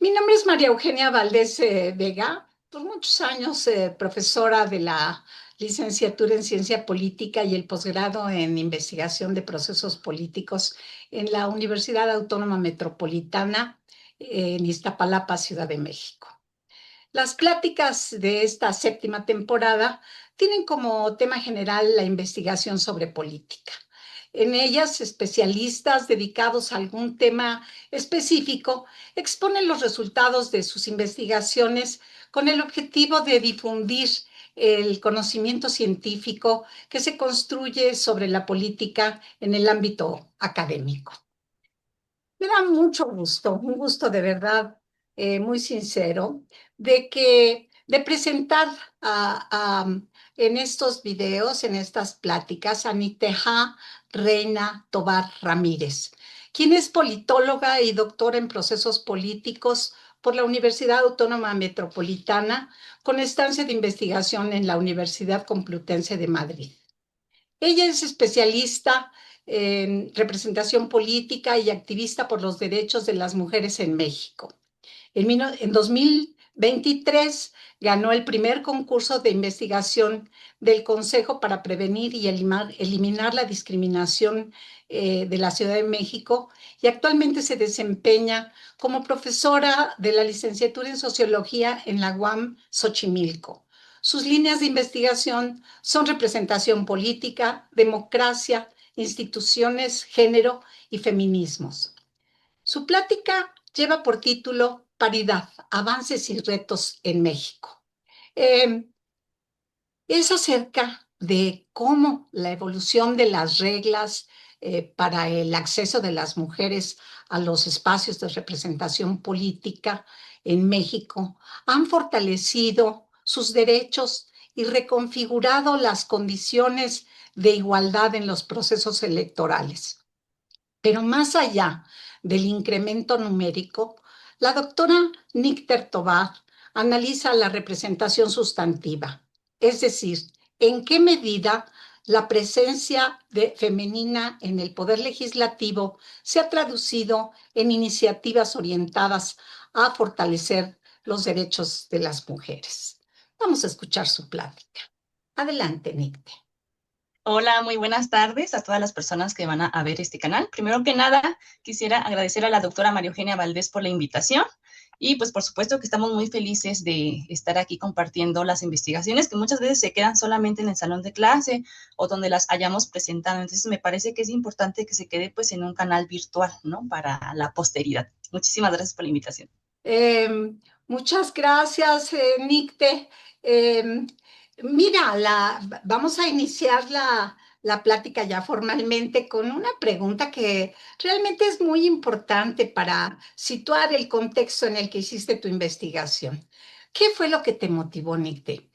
Mi nombre es María Eugenia Valdés Vega, por muchos años profesora de la licenciatura en Ciencia Política y el posgrado en Investigación de Procesos Políticos en la Universidad Autónoma Metropolitana en Iztapalapa, Ciudad de México. Las pláticas de esta séptima temporada tienen como tema general la investigación sobre política. En ellas, especialistas dedicados a algún tema específico exponen los resultados de sus investigaciones con el objetivo de difundir el conocimiento científico que se construye sobre la política en el ámbito académico. Me da mucho gusto, un gusto de verdad muy sincero, de presentar en estos videos, en estas pláticas, a Niteja Reina Tobar Ramírez, quien es politóloga y doctora en procesos políticos por la Universidad Autónoma Metropolitana, con estancia de investigación en la Universidad Complutense de Madrid. Ella es especialista en representación política y activista por los derechos de las mujeres en México. En 2023 ganó el primer concurso de investigación del Consejo para Prevenir y Eliminar la Discriminación de la Ciudad de México y actualmente se desempeña como profesora de la licenciatura en Sociología en la UAM Xochimilco. Sus líneas de investigación son representación política, democracia, instituciones, género y feminismos. Su plática lleva por título Paridad, avances y retos en México. Eh, es acerca de cómo la evolución de las reglas para el acceso de las mujeres a los espacios de representación política en México han fortalecido sus derechos y reconfigurado las condiciones de igualdad en los procesos electorales. Pero más allá del incremento numérico, la doctora Nícter Tobar analiza la representación sustantiva, es decir, en qué medida la presencia femenina en el poder legislativo se ha traducido en iniciativas orientadas a fortalecer los derechos de las mujeres. Vamos a escuchar su plática. Adelante, Nícter. Hola, muy buenas tardes a todas las personas que van a ver este canal. Primero que nada, quisiera agradecer a la doctora María Eugenia Valdés por la invitación y pues por supuesto que estamos muy felices de estar aquí compartiendo las investigaciones que muchas veces se quedan solamente en el salón de clase o donde las hayamos presentado. Entonces me parece que es importante que se quede pues en un canal virtual, ¿no? Para la posteridad. Muchísimas gracias por la invitación. Muchas gracias, Nicte. Eh, Mira, vamos a iniciar la plática ya formalmente con una pregunta que realmente es muy importante para situar el contexto en el que hiciste tu investigación. ¿Qué fue lo que te motivó, Nicte?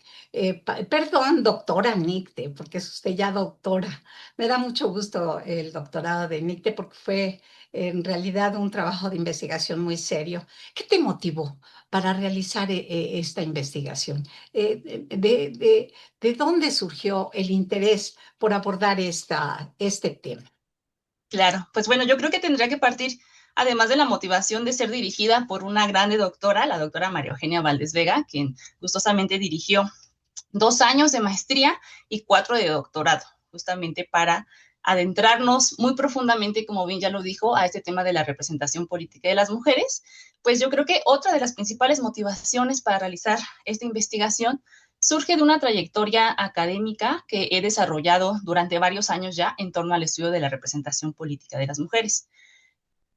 Perdón, doctora Nicte, porque es usted ya doctora. Me da mucho gusto el doctorado de Nicte porque fue en realidad un trabajo de investigación muy serio. ¿Qué te motivó para realizar esta investigación? ¿De dónde surgió el interés por abordar este tema? Claro, pues bueno, yo creo que tendría que partir, además de la motivación de ser dirigida por una grande doctora, la doctora María Eugenia Valdés Vega, quien gustosamente dirigió 2 años de maestría y 4 de doctorado, justamente para adentrarnos muy profundamente, como bien ya lo dijo, a este tema de la representación política de las mujeres. Pues yo creo que otra de las principales motivaciones para realizar esta investigación surge de una trayectoria académica que he desarrollado durante varios años ya en torno al estudio de la representación política de las mujeres.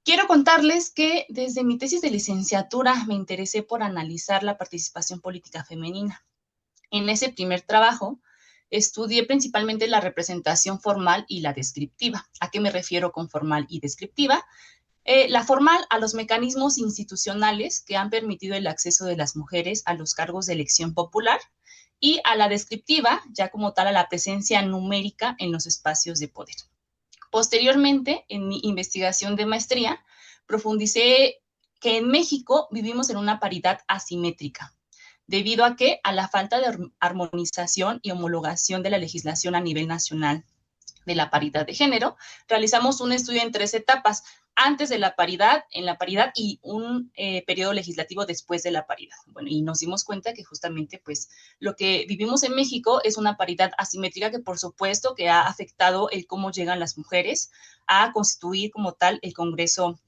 Quiero contarles que desde mi tesis de licenciatura me interesé por analizar la participación política femenina. En ese primer trabajo estudié principalmente la representación formal y la descriptiva. ¿A qué me refiero con formal y descriptiva? La formal a los mecanismos institucionales que han permitido el acceso de las mujeres a los cargos de elección popular y a la descriptiva, ya como tal, a la presencia numérica en los espacios de poder. Posteriormente, en mi investigación de maestría, profundicé que en México vivimos en una paridad asimétrica. ¿Debido a qué? A la falta de armonización y homologación de la legislación a nivel nacional de la paridad de género, realizamos un estudio en 3 etapas, antes de la paridad, en la paridad y un periodo legislativo después de la paridad. Bueno, y nos dimos cuenta que justamente pues lo que vivimos en México es una paridad asimétrica que por supuesto que ha afectado el cómo llegan las mujeres a constituir como tal el Congreso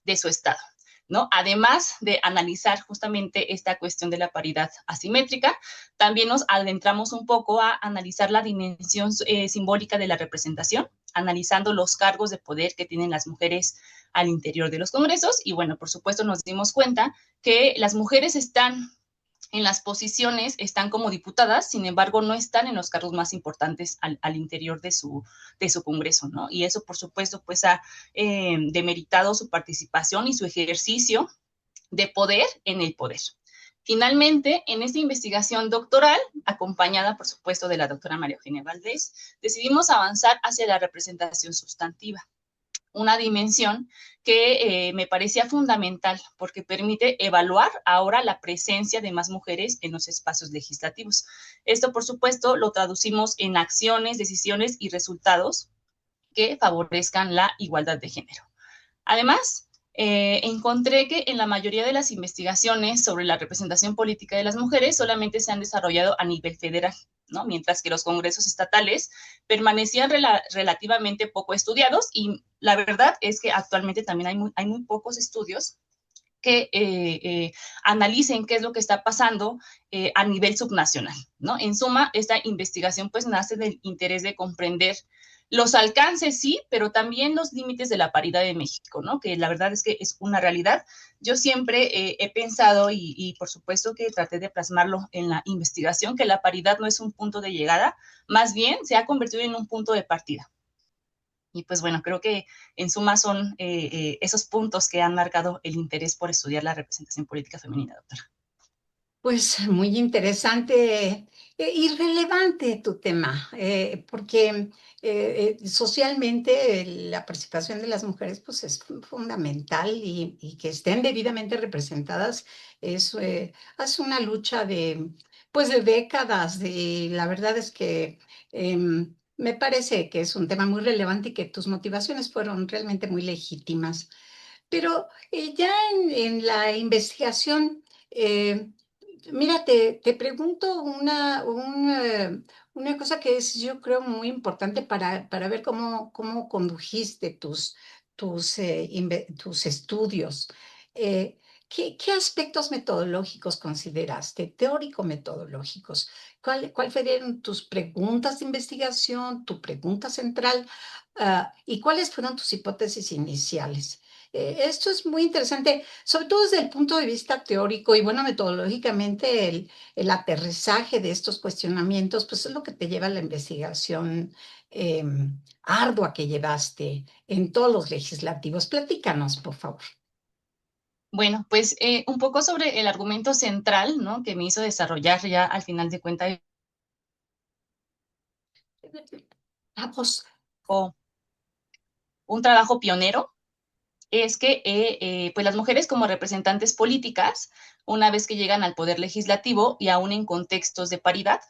de su estado, ¿no? Además de analizar justamente esta cuestión de la paridad asimétrica, también nos adentramos un poco a analizar la dimensión simbólica de la representación, analizando los cargos de poder que tienen las mujeres al interior de los congresos y bueno, por supuesto nos dimos cuenta que las mujeres están en las posiciones, están como diputadas, sin embargo, no están en los cargos más importantes al interior de su Congreso, ¿no? Y eso, por supuesto, pues ha demeritado su participación y su ejercicio de poder en el poder. Finalmente, en esta investigación doctoral, acompañada, por supuesto, de la doctora María Eugenia Valdés, decidimos avanzar hacia la representación sustantiva, una dimensión que me parecía fundamental porque permite evaluar ahora la presencia de más mujeres en los espacios legislativos. Esto, por supuesto, lo traducimos en acciones, decisiones y resultados que favorezcan la igualdad de género. Además, encontré que en la mayoría de las investigaciones sobre la representación política de las mujeres solamente se han desarrollado a nivel federal, ¿no? Mientras que los congresos estatales permanecían relativamente poco estudiados y la verdad es que actualmente también hay muy pocos estudios que analicen qué es lo que está pasando a nivel subnacional, ¿no? En suma, esta investigación pues nace del interés de comprender los alcances, sí, pero también los límites de la paridad de México, ¿no? Que la verdad es que es una realidad. Yo siempre he pensado y por supuesto que traté de plasmarlo en la investigación, que la paridad no es un punto de llegada, más bien se ha convertido en un punto de partida. Y pues bueno, creo que en suma son esos puntos que han marcado el interés por estudiar la representación política femenina, doctora. Pues muy interesante y relevante tu tema, porque socialmente la participación de las mujeres pues es fundamental y que estén debidamente representadas es una lucha de pues de décadas. La verdad es que me parece que es un tema muy relevante y que tus motivaciones fueron realmente muy legítimas. Pero ya en la investigación, mira, te pregunto una cosa que es, yo creo, muy importante para ver cómo condujiste tus estudios. Eh, ¿qué aspectos metodológicos consideraste, teórico-metodológicos? ¿Cuál fueron tus preguntas de investigación, tu pregunta central, y cuáles fueron tus hipótesis iniciales? Esto es muy interesante, sobre todo desde el punto de vista teórico y bueno, metodológicamente el aterrizaje de estos cuestionamientos, pues es lo que te lleva a la investigación eh, ardua que llevaste en todos los legislativos. Platícanos, por favor. Bueno, pues un poco sobre el argumento central, ¿no? Que me hizo desarrollar ya al final de cuentas Vamos. un trabajo pionero es que pues las mujeres como representantes políticas, una vez que llegan al poder legislativo y aún en contextos de paridad,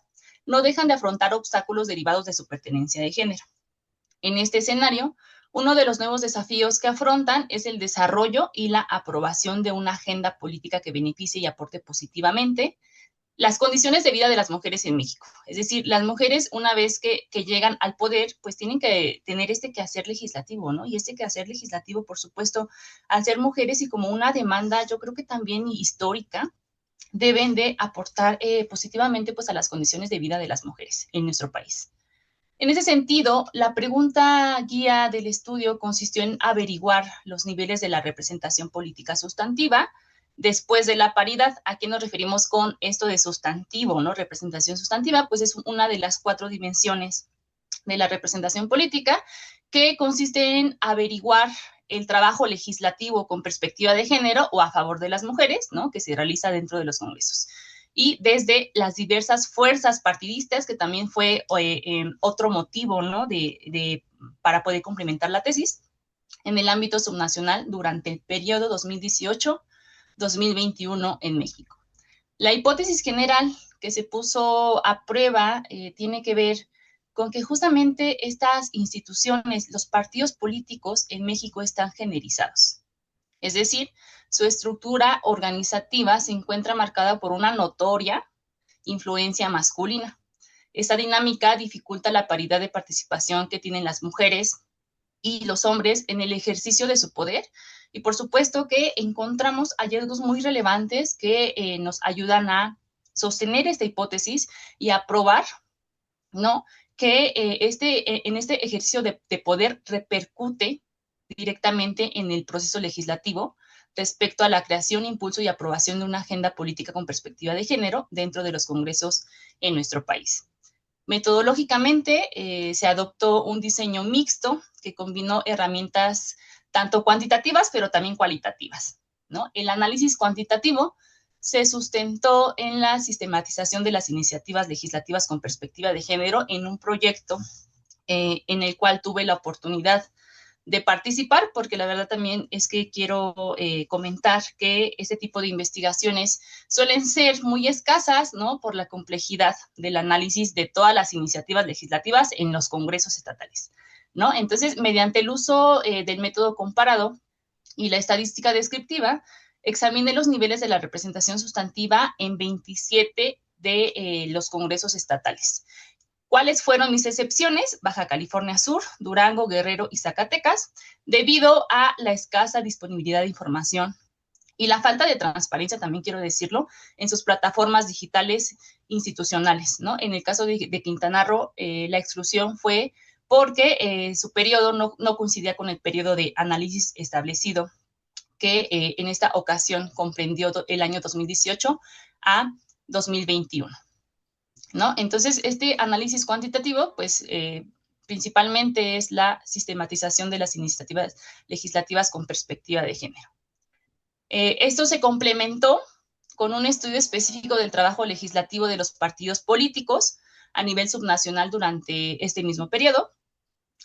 no dejan de afrontar obstáculos derivados de su pertenencia de género. En este escenario, uno de los nuevos desafíos que afrontan es el desarrollo y la aprobación de una agenda política que beneficie y aporte positivamente las condiciones de vida de las mujeres en México. Es decir, las mujeres una vez que llegan al poder, pues tienen que tener este quehacer legislativo, ¿no? Y este quehacer legislativo, por supuesto, al ser mujeres y como una demanda, yo creo que también histórica, deben de aportar positivamente pues a las condiciones de vida de las mujeres en nuestro país. En ese sentido, la pregunta guía del estudio consistió en averiguar los niveles de la representación política sustantiva después de la paridad. ¿A qué nos referimos con esto de sustantivo, no? Representación sustantiva, pues es una de las 4 dimensiones de la representación política que consiste en averiguar el trabajo legislativo con perspectiva de género o a favor de las mujeres, ¿no? Que se realiza dentro de los congresos y desde las diversas fuerzas partidistas, que también fue otro motivo, ¿no? Para poder complementar la tesis en el ámbito subnacional durante el periodo 2018-2021 en México. La hipótesis general que se puso a prueba tiene que ver con que justamente estas instituciones, los partidos políticos en México están generizados. Es decir, su estructura organizativa se encuentra marcada por una notoria influencia masculina. Esta dinámica dificulta la paridad de participación que tienen las mujeres y los hombres en el ejercicio de su poder. Y por supuesto que encontramos hallazgos muy relevantes que nos ayudan a sostener esta hipótesis y a probar, ¿no?, que en este ejercicio de poder repercute directamente en el proceso legislativo respecto a la creación, impulso y aprobación de una agenda política con perspectiva de género dentro de los congresos en nuestro país. Metodológicamente, se adoptó un diseño mixto que combinó herramientas tanto cuantitativas, pero también cualitativas, ¿no? El análisis cuantitativo se sustentó en la sistematización de las iniciativas legislativas con perspectiva de género en un proyecto en el cual tuve la oportunidad de participar, porque la verdad también es que quiero comentar que este tipo de investigaciones suelen ser muy escasas, ¿no?, por la complejidad del análisis de todas las iniciativas legislativas en los congresos estatales, ¿no? Entonces, mediante el uso del método comparado y la estadística descriptiva, examiné los niveles de la representación sustantiva en 27 de los congresos estatales. ¿Cuáles fueron mis excepciones? Baja California Sur, Durango, Guerrero y Zacatecas, debido a la escasa disponibilidad de información y la falta de transparencia, también quiero decirlo, en sus plataformas digitales institucionales, ¿no? En el caso de Quintana Roo, la exclusión fue porque su periodo no coincidía con el periodo de análisis establecido, que en esta ocasión comprendió el año 2018 a 2021. ¿No? Entonces, este análisis cuantitativo, pues, principalmente es la sistematización de las iniciativas legislativas con perspectiva de género. Esto se complementó con un estudio específico del trabajo legislativo de los partidos políticos a nivel subnacional durante este mismo periodo.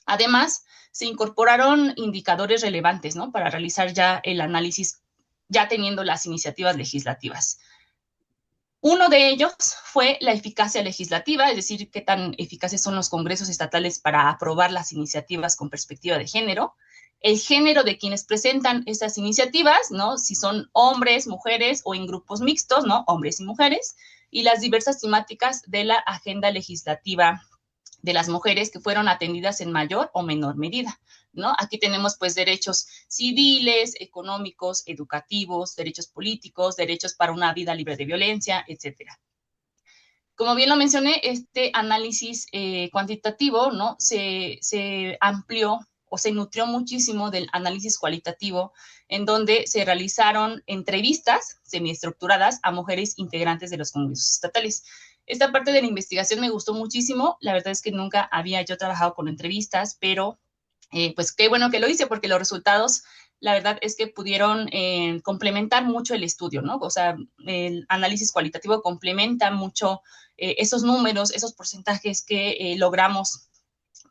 Además, se incorporaron indicadores relevantes, ¿no?, para realizar ya el análisis, ya teniendo las iniciativas legislativas. Uno de ellos fue la eficacia legislativa, es decir, qué tan eficaces son los congresos estatales para aprobar las iniciativas con perspectiva de género, el género de quienes presentan estas iniciativas, ¿no?, si son hombres, mujeres o en grupos mixtos, ¿no?, hombres y mujeres, y las diversas temáticas de la agenda legislativa de las mujeres que fueron atendidas en mayor o menor medida, ¿no? Aquí tenemos pues derechos civiles, económicos, educativos, derechos políticos, derechos para una vida libre de violencia, etcétera. Como bien lo mencioné, este análisis cuantitativo, ¿no?, se amplió o se nutrió muchísimo del análisis cualitativo, en donde se realizaron entrevistas semiestructuradas a mujeres integrantes de los congresos estatales. Esta parte de la investigación me gustó muchísimo. La verdad es que nunca había yo trabajado con entrevistas, pero pues qué bueno que lo hice, porque los resultados, la verdad es que pudieron complementar mucho el estudio, ¿no? O sea, el análisis cualitativo complementa mucho esos números, esos porcentajes que logramos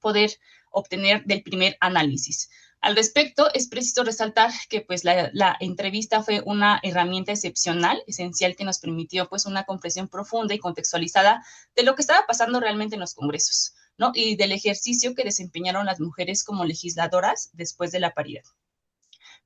poder obtener del primer análisis. Al respecto, es preciso resaltar que pues la entrevista fue una herramienta excepcional, esencial, que nos permitió pues una comprensión profunda y contextualizada de lo que estaba pasando realmente en los congresos, ¿no?, y del ejercicio que desempeñaron las mujeres como legisladoras después de la paridad.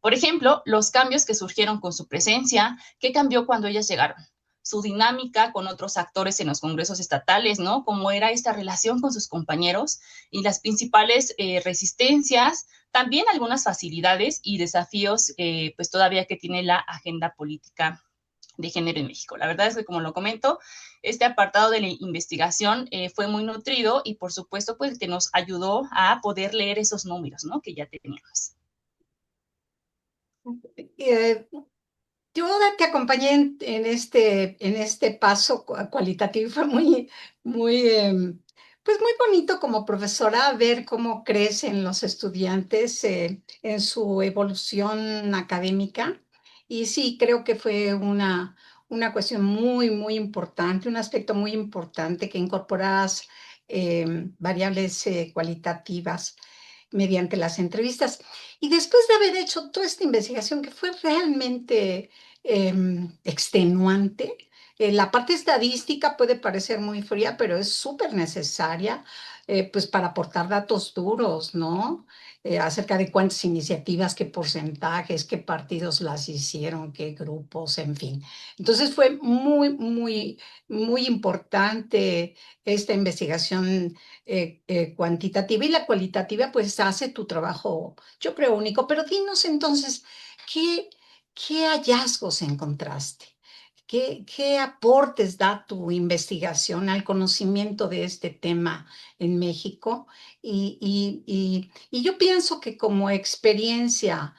Por ejemplo, los cambios que surgieron con su presencia, qué cambió cuando ellas llegaron, su dinámica con otros actores en los congresos estatales, ¿no?, cómo era esta relación con sus compañeros y las principales resistencias, también algunas facilidades y desafíos, pues todavía que tiene la agenda política de género en México. La verdad es que, como lo comento, este apartado de la investigación fue muy nutrido y, por supuesto, pues que nos ayudó a poder leer esos números, ¿no?, que ya teníamos. Yo te acompañé en este paso cualitativo. Fue pues muy bonito como profesora ver cómo crecen los estudiantes en su evolución académica. Y sí, creo que fue una cuestión muy importante, un aspecto muy importante, que incorporas variables cualitativas mediante las entrevistas. Y después de haber hecho toda esta investigación, que fue realmente extenuante, la parte estadística puede parecer muy fría, pero es súper necesaria. pues para aportar datos duros, ¿no? Acerca de cuántas iniciativas, qué porcentajes, qué partidos las hicieron, qué grupos, en fin. Entonces fue muy importante esta investigación cuantitativa, y la cualitativa pues hace tu trabajo, yo creo, único. Pero dinos entonces, ¿qué, qué hallazgos encontraste? ¿Qué aportes da tu investigación al conocimiento de este tema en México? Y yo pienso que como experiencia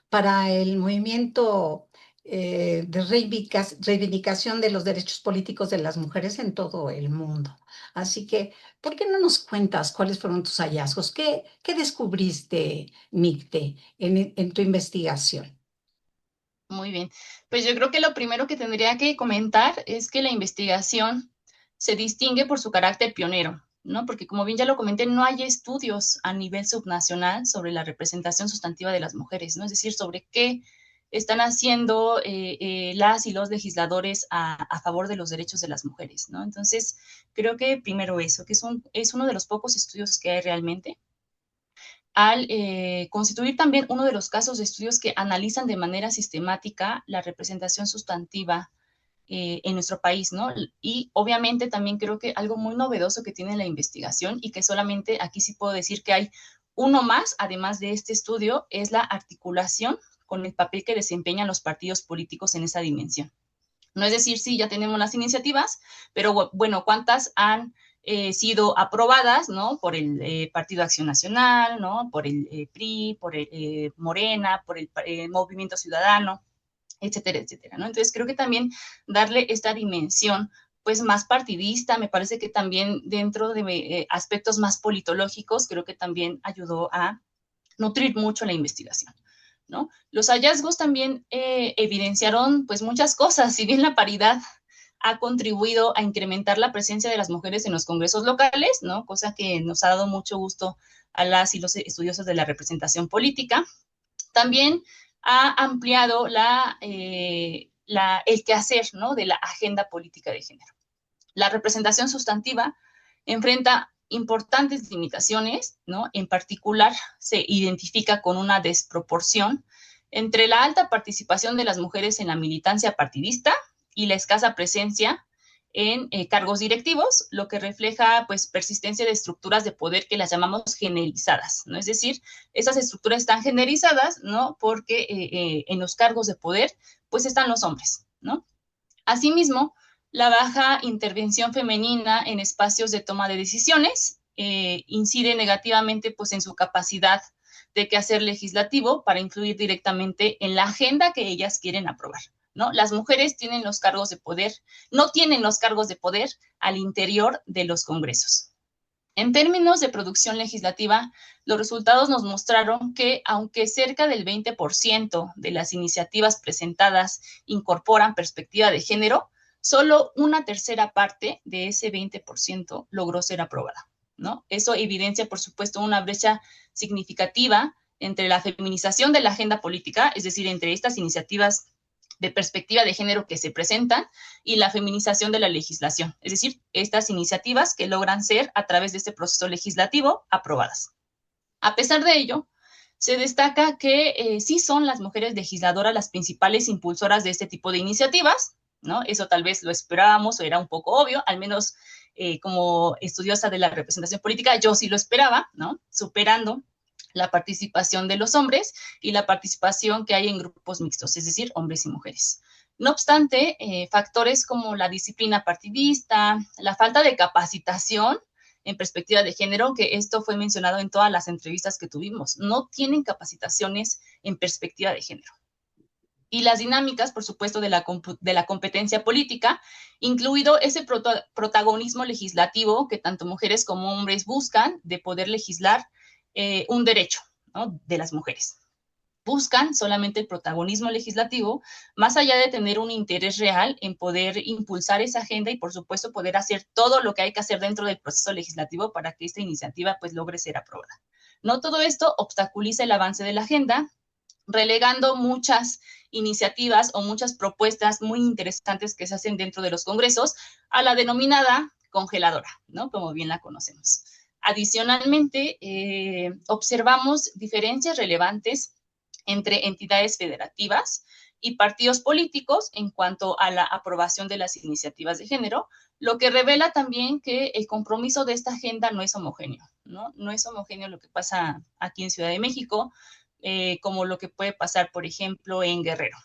para el movimiento de reivindicación de los derechos políticos de las mujeres en todo el mundo. Así que, ¿por qué no nos cuentas cuáles fueron tus hallazgos? ¿Qué descubriste, Micte, en tu investigación? Muy bien. Pues yo creo que lo primero que tendría que comentar es que la investigación se distingue por su carácter pionero, ¿no? Porque como bien ya lo comenté, no hay estudios a nivel subnacional sobre la representación sustantiva de las mujeres, ¿no? Es decir, sobre qué están haciendo las y los legisladores a favor de los derechos de las mujeres, ¿no? Entonces, creo que primero eso, que es uno de los pocos estudios que hay realmente al constituir también uno de los casos de estudios que analizan de manera sistemática la representación sustantiva en nuestro país, ¿no? Y obviamente también creo que algo muy novedoso que tiene la investigación y que solamente aquí sí puedo decir que hay uno más, además de este estudio, es la articulación con el papel que desempeñan los partidos políticos en esa dimensión. No es decir, sí, ya tenemos las iniciativas, pero bueno, ¿cuántas han sido aprobadas, ¿no? Por el Partido Acción Nacional, ¿no? Por el PRI, por el Morena, por el Movimiento Ciudadano, etcétera, etcétera, ¿no? Entonces creo que también darle esta dimensión pues más partidista, me parece que también dentro de aspectos más politológicos, creo que también ayudó a nutrir mucho la investigación, ¿no? Los hallazgos también evidenciaron pues muchas cosas, si bien la paridad ha contribuido a incrementar la presencia de las mujeres en los congresos locales, ¿no? Cosa que nos ha dado mucho gusto a las y los estudiosos de la representación política. También ha ampliado el quehacer, ¿no? De la agenda política de género. La representación sustantiva enfrenta importantes limitaciones, ¿no? En particular, se identifica con una desproporción entre la alta participación de las mujeres en la militancia partidista y la escasa presencia en cargos directivos, lo que refleja pues persistencia de estructuras de poder que las llamamos generizadas, ¿no? Es decir, esas estructuras están generizadas, ¿no? Porque en los cargos de poder pues están los hombres, ¿no? Asimismo, la baja intervención femenina en espacios de toma de decisiones incide negativamente pues, en su capacidad de quehacer legislativo para influir directamente en la agenda que ellas quieren aprobar, ¿no? Las mujeres tienen los cargos de poder, no tienen los cargos de poder al interior de los congresos. En términos de producción legislativa, los resultados nos mostraron que, aunque cerca del 20% de las iniciativas presentadas incorporan perspectiva de género, solo una tercera parte de ese 20% logró ser aprobada, ¿no? Eso evidencia, por supuesto, una brecha significativa entre la feminización de la agenda política, es decir, entre estas iniciativas de perspectiva de género que se presentan y la feminización de la legislación, es decir, estas iniciativas que logran ser a través de este proceso legislativo aprobadas. A pesar de ello, se destaca que sí son las mujeres legisladoras las principales impulsoras de este tipo de iniciativas, ¿no? Eso tal vez lo esperábamos o era un poco obvio, al menos como estudiosa de la representación política, yo sí lo esperaba, ¿no? Superando la participación de los hombres y la participación que hay en grupos mixtos, es decir, hombres y mujeres. No obstante, factores como la disciplina partidista, la falta de capacitación en perspectiva de género, que esto fue mencionado en todas las entrevistas que tuvimos, no tienen capacitaciones en perspectiva de género. Y las dinámicas, por supuesto, de la competencia política, incluido ese protagonismo legislativo que tanto mujeres como hombres buscan de poder legislar un derecho, ¿no? De las mujeres. Buscan solamente el protagonismo legislativo, más allá de tener un interés real en poder impulsar esa agenda y, por supuesto, poder hacer todo lo que hay que hacer dentro del proceso legislativo para que esta iniciativa pues logre ser aprobada. No todo esto obstaculiza el avance de la agenda, relegando muchas iniciativas o muchas propuestas muy interesantes que se hacen dentro de los congresos a la denominada congeladora, ¿no? Como bien la conocemos. Adicionalmente, observamos diferencias relevantes entre entidades federativas y partidos políticos en cuanto a la aprobación de las iniciativas de género, lo que revela también que el compromiso de esta agenda no es homogéneo, ¿no? No es homogéneo lo que pasa aquí en Ciudad de México, como lo que puede pasar, por ejemplo, en Guerrero,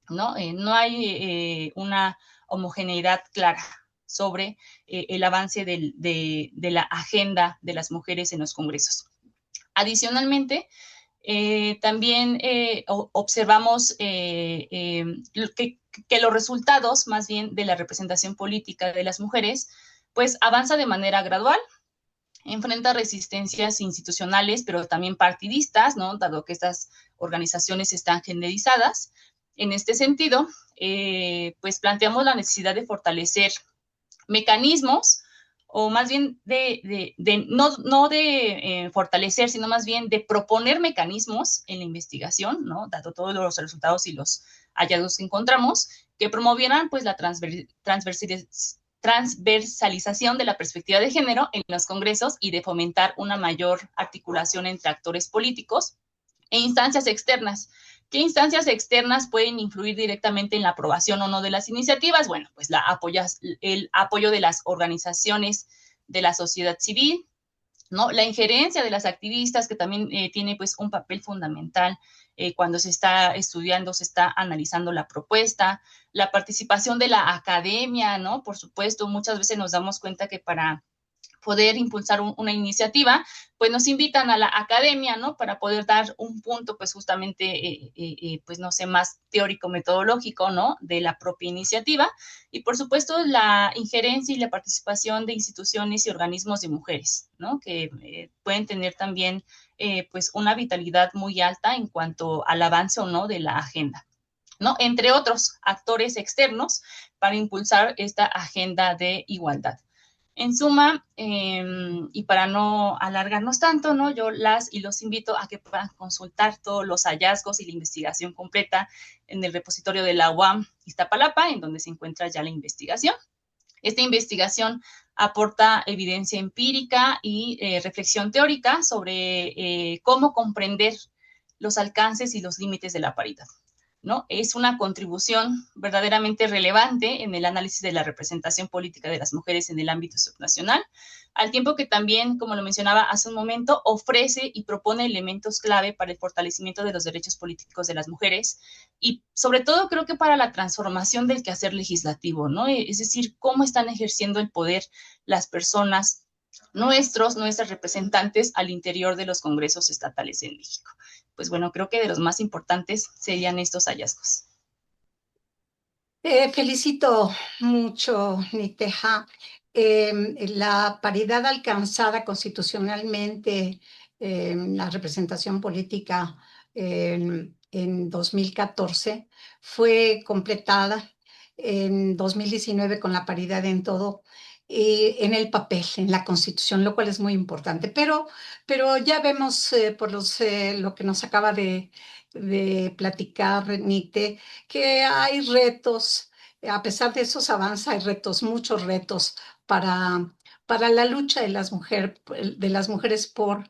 ¿no? No hay una homogeneidad clara sobre el avance de la agenda de las mujeres en los congresos. Adicionalmente, también observamos que los resultados, más bien, de la representación política de las mujeres, pues avanza de manera gradual, enfrenta resistencias institucionales, pero también partidistas, ¿no? Dado que estas organizaciones están genderizadas. En este sentido, pues planteamos la necesidad de fortalecer mecanismos, o más bien no de fortalecer, sino más bien de proponer mecanismos en la investigación, ¿no? Dado todos los resultados y los hallazgos que encontramos, que promovieran pues la transversalización de la perspectiva de género en los congresos y de fomentar una mayor articulación entre actores políticos e instancias externas. ¿Qué instancias externas pueden influir directamente en la aprobación o no de las iniciativas? Bueno, pues el apoyo de las organizaciones de la sociedad civil, ¿no? La injerencia de las activistas, que también tiene pues un papel fundamental cuando se está estudiando, se está analizando la propuesta, la participación de la academia, ¿no? Por supuesto, muchas veces nos damos cuenta que para poder impulsar una iniciativa, pues nos invitan a la academia, ¿no? Para poder dar un punto, pues justamente, pues no sé, más teórico-metodológico, ¿no? De la propia iniciativa. Y por supuesto, la injerencia y la participación de instituciones y organismos de mujeres, ¿no? Que pueden tener también, pues, una vitalidad muy alta en cuanto al avance o no de la agenda, ¿no? Entre otros actores externos para impulsar esta agenda de igualdad. En suma, y para no alargarnos tanto, ¿no? Yo las y los invito a que puedan consultar todos los hallazgos y la investigación completa en el repositorio de la UAM Iztapalapa, en donde se encuentra ya la investigación. Esta investigación aporta evidencia empírica y reflexión teórica sobre cómo comprender los alcances y los límites de la paridad, ¿no? Es una contribución verdaderamente relevante en el análisis de la representación política de las mujeres en el ámbito subnacional, al tiempo que también, como lo mencionaba hace un momento, ofrece y propone elementos clave para el fortalecimiento de los derechos políticos de las mujeres y sobre todo creo que para la transformación del quehacer legislativo, ¿no? Es decir, cómo están ejerciendo el poder las personas, nuestras representantes al interior de los congresos estatales en México. Pues bueno, creo que de los más importantes serían estos hallazgos. Felicito mucho, Niteja. La paridad alcanzada constitucionalmente la representación política en 2014 fue completada en 2019 con la paridad en todo, en el papel, en la Constitución, lo cual es muy importante. Pero ya vemos por lo que nos acaba de platicar, Nite, que hay retos, a pesar de esos avances, hay retos, muchos retos para, para la lucha de las mujeres por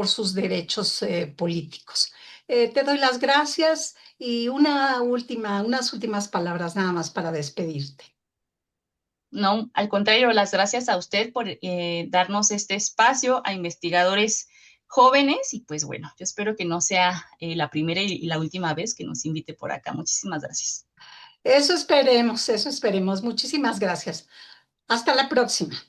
sus derechos políticos. Te doy las gracias y unas últimas palabras nada más para despedirte. No, al contrario, las gracias a usted por darnos este espacio a investigadores jóvenes y pues bueno, yo espero que no sea la primera y la última vez que nos invite por acá. Muchísimas gracias. Eso esperemos, eso esperemos. Muchísimas gracias. Hasta la próxima.